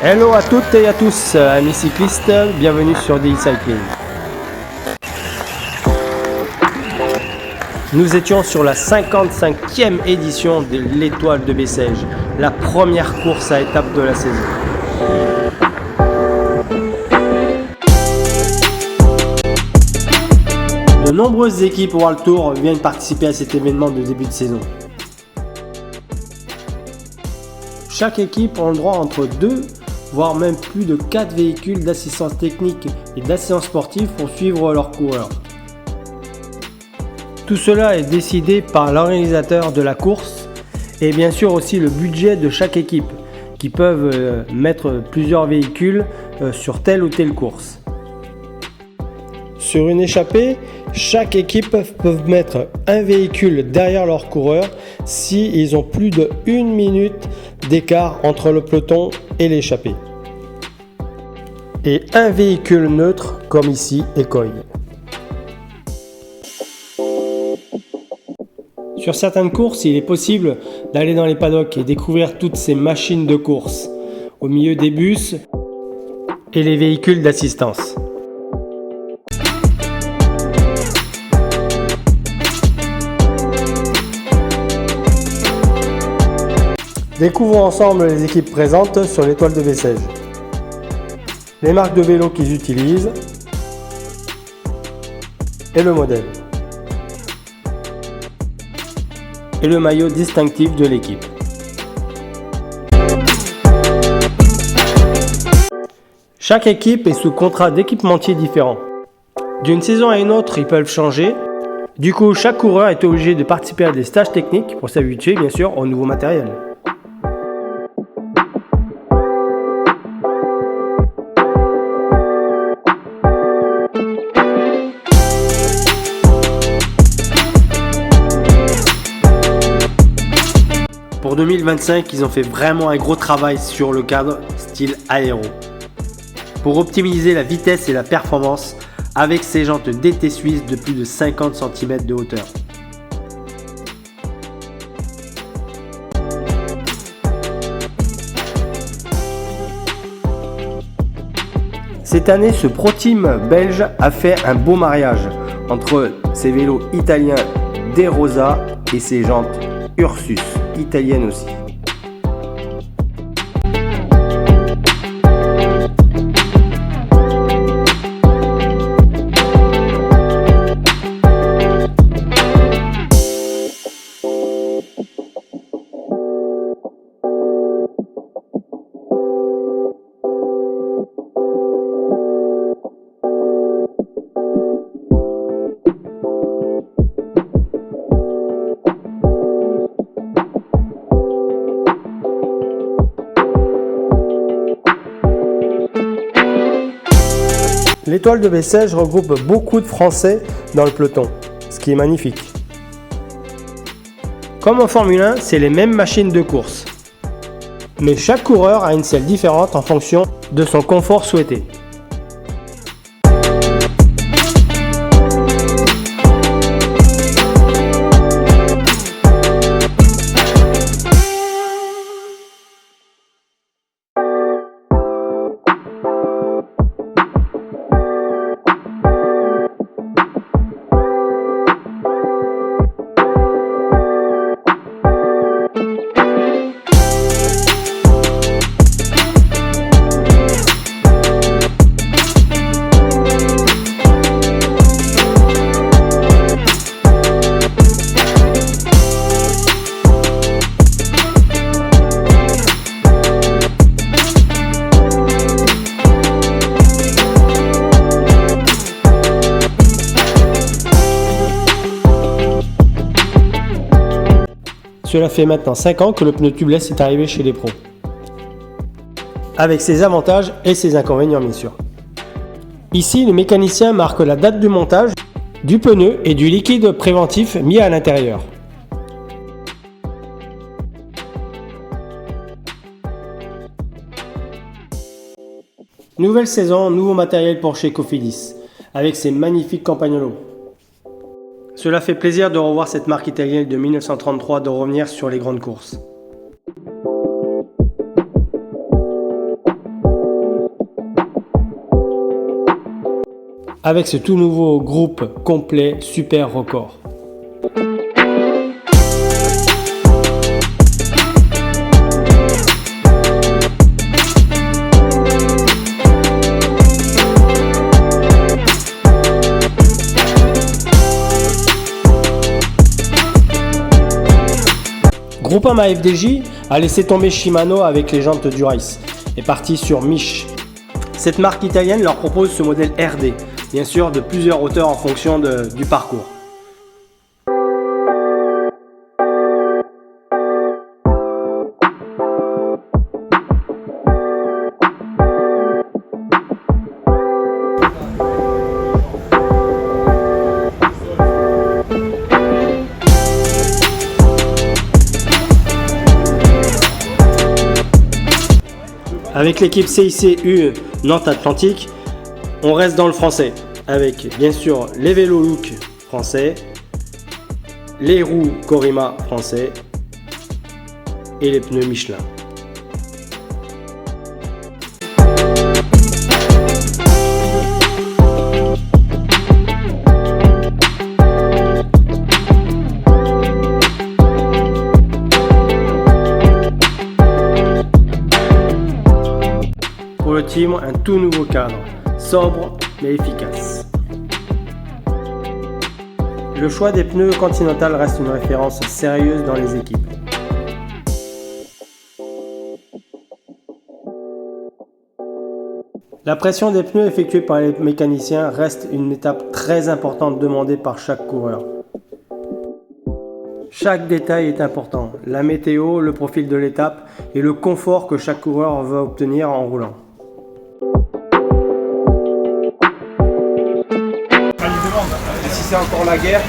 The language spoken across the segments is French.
Hello à toutes et à tous, amis cyclistes, bienvenue sur DI Cycling. Nous étions sur la 55e édition de l'Étoile de Bessèges, la première course à étapes de la saison. De nombreuses équipes World Tour viennent participer à cet événement de début de saison. Chaque équipe a le droit entre 2 voire même plus de 4 véhicules d'assistance technique et d'assistance sportive pour suivre leurs coureurs. Tout cela est décidé par l'organisateur de la course et bien sûr aussi le budget de chaque équipe qui peuvent mettre plusieurs véhicules sur telle ou telle course. Sur une échappée, chaque équipe peut mettre un véhicule derrière leur coureur s'ils ont plus de 1 minute d'écart entre le peloton et l'échappée. Et un véhicule neutre comme ici Ecoy. Sur certaines courses, il est possible d'aller dans les paddocks et découvrir toutes ces machines de course au milieu des bus et les véhicules d'assistance. Découvrons ensemble les équipes présentes sur l'Étoile de Bessèges. Les marques de vélo qu'ils utilisent et le modèle. Et le maillot distinctif de l'équipe. Chaque équipe est sous contrat d'équipementier différent. D'une saison à une autre, ils peuvent changer. Du coup, chaque coureur est obligé de participer à des stages techniques pour s'habituer bien sûr au nouveau matériel. Pour 2025, ils ont fait vraiment un gros travail sur le cadre style aéro pour optimiser la vitesse et la performance avec ces jantes DT suisses de plus de 50 cm de hauteur. Cette année, ce Pro Team belge a fait un beau mariage entre ses vélos italiens De Rosa et ses jantes Ursus, italienne aussi. L'Étoile de Bessèges regroupe beaucoup de Français dans le peloton, ce qui est magnifique. Comme en Formule 1, c'est les mêmes machines de course. Mais chaque coureur a une selle différente en fonction de son confort souhaité. Cela fait maintenant 5 ans que le pneu tubeless est arrivé chez les pros. Avec ses avantages et ses inconvénients bien sûr. Ici, le mécanicien marque la date du montage, du pneu et du liquide préventif mis à l'intérieur. Nouvelle saison, nouveau matériel pour chez Cofidis, avec ses magnifiques campagnolos. Cela fait plaisir de revoir cette marque italienne de 1933 de revenir sur les grandes courses. Avec ce tout nouveau groupe complet Super Record. Groupama FDJ a laissé tomber Shimano avec les jantes Dura-Ace et parti sur Mich. Cette marque italienne leur propose ce modèle RD, bien sûr de plusieurs hauteurs en fonction du parcours. Avec l'équipe CIC-U Nantes Atlantique, on reste dans le français, avec bien sûr les vélos Look français, les roues Corima français et les pneus Michelin. Pour le team, un tout nouveau cadre, sobre mais efficace. Le choix des pneus Continental reste une référence sérieuse dans les équipes. La pression des pneus effectuée par les mécaniciens reste une étape très importante demandée par chaque coureur. Chaque détail est important, la météo, le profil de l'étape et le confort que chaque coureur va obtenir en roulant. Et si c'est encore la guerre,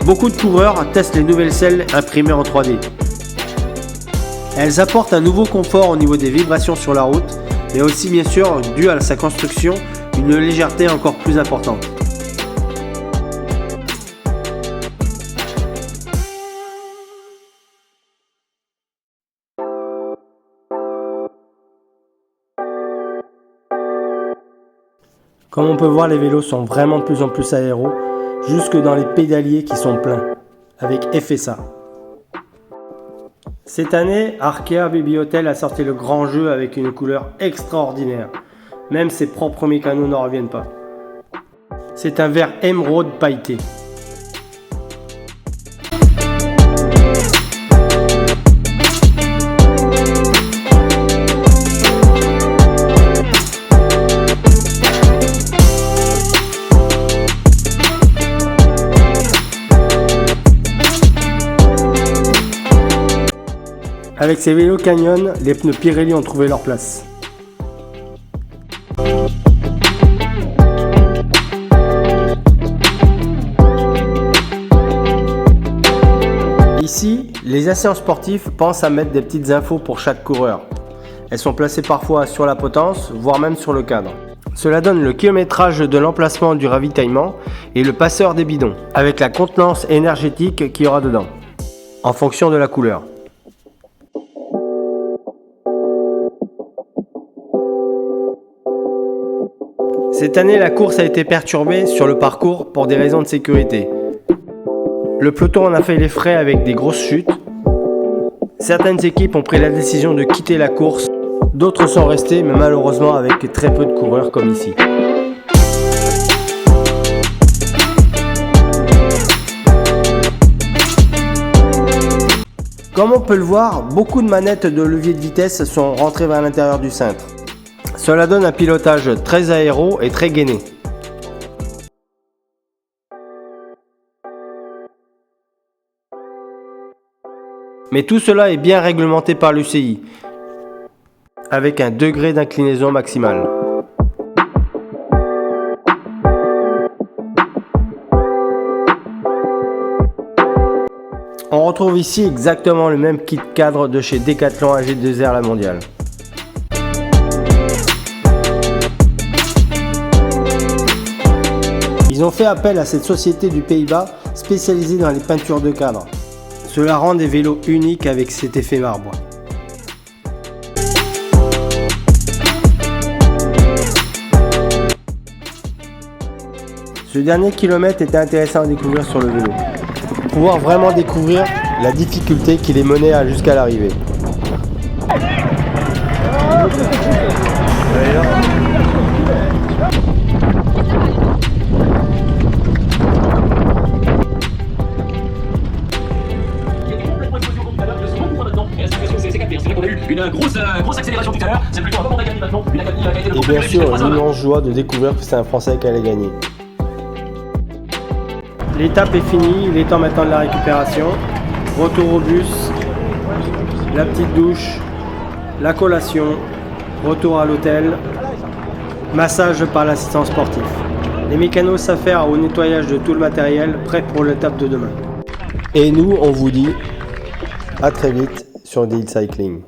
Beaucoup de coureurs testent les nouvelles selles imprimées en 3D. Elles apportent un nouveau confort au niveau des vibrations sur la route, mais aussi bien sûr, dû à sa construction, une légèreté encore plus importante. Comme on peut voir, les vélos sont vraiment de plus en plus aéros, jusque dans les pédaliers qui sont pleins, avec FSA. Cette année, Arkea Baby Hotel a sorti le grand jeu avec une couleur extraordinaire. Même ses propres mécanos n'en reviennent pas. C'est un vert émeraude pailleté. Avec ces vélos Canyon, les pneus Pirelli ont trouvé leur place. Ici, les anciens sportifs pensent à mettre des petites infos pour chaque coureur. Elles sont placées parfois sur la potence, voire même sur le cadre. Cela donne le kilométrage de l'emplacement du ravitaillement et le passeur des bidons, avec la contenance énergétique qu'il y aura dedans, en fonction de la couleur. Cette année, la course a été perturbée sur le parcours pour des raisons de sécurité. Le peloton en a fait les frais avec des grosses chutes. Certaines équipes ont pris la décision de quitter la course, d'autres sont restées, mais malheureusement avec très peu de coureurs comme ici. Comme on peut le voir, beaucoup de manettes de levier de vitesse sont rentrées vers l'intérieur du cintre. Cela donne un pilotage très aéro et très gainé. Mais tout cela est bien réglementé par l'UCI, avec un degré d'inclinaison maximale. On retrouve ici exactement le même kit cadre de chez Decathlon AG2R La Mondiale. Ils ont fait appel à cette société du Pays-Bas spécialisée dans les peintures de cadre. Cela rend des vélos uniques avec cet effet marbre. Ce dernier kilomètre était intéressant à découvrir sur le vélo. Pour pouvoir vraiment découvrir la difficulté qui les menait jusqu'à l'arrivée. Une grosse accélération tout à l'heure, c'est plutôt un moment d'agani maintenant. Et bien sûr, une immense joie de découvrir que c'est un Français qui allait gagner. L'étape est finie, il est temps maintenant de la récupération. Retour au bus, la petite douche, la collation, retour à l'hôtel, massage par l'assistant sportif. Les mécanos s'affairent au nettoyage de tout le matériel, prêt pour l'étape de demain. Et nous, on vous dit à très vite sur Deal Cycling.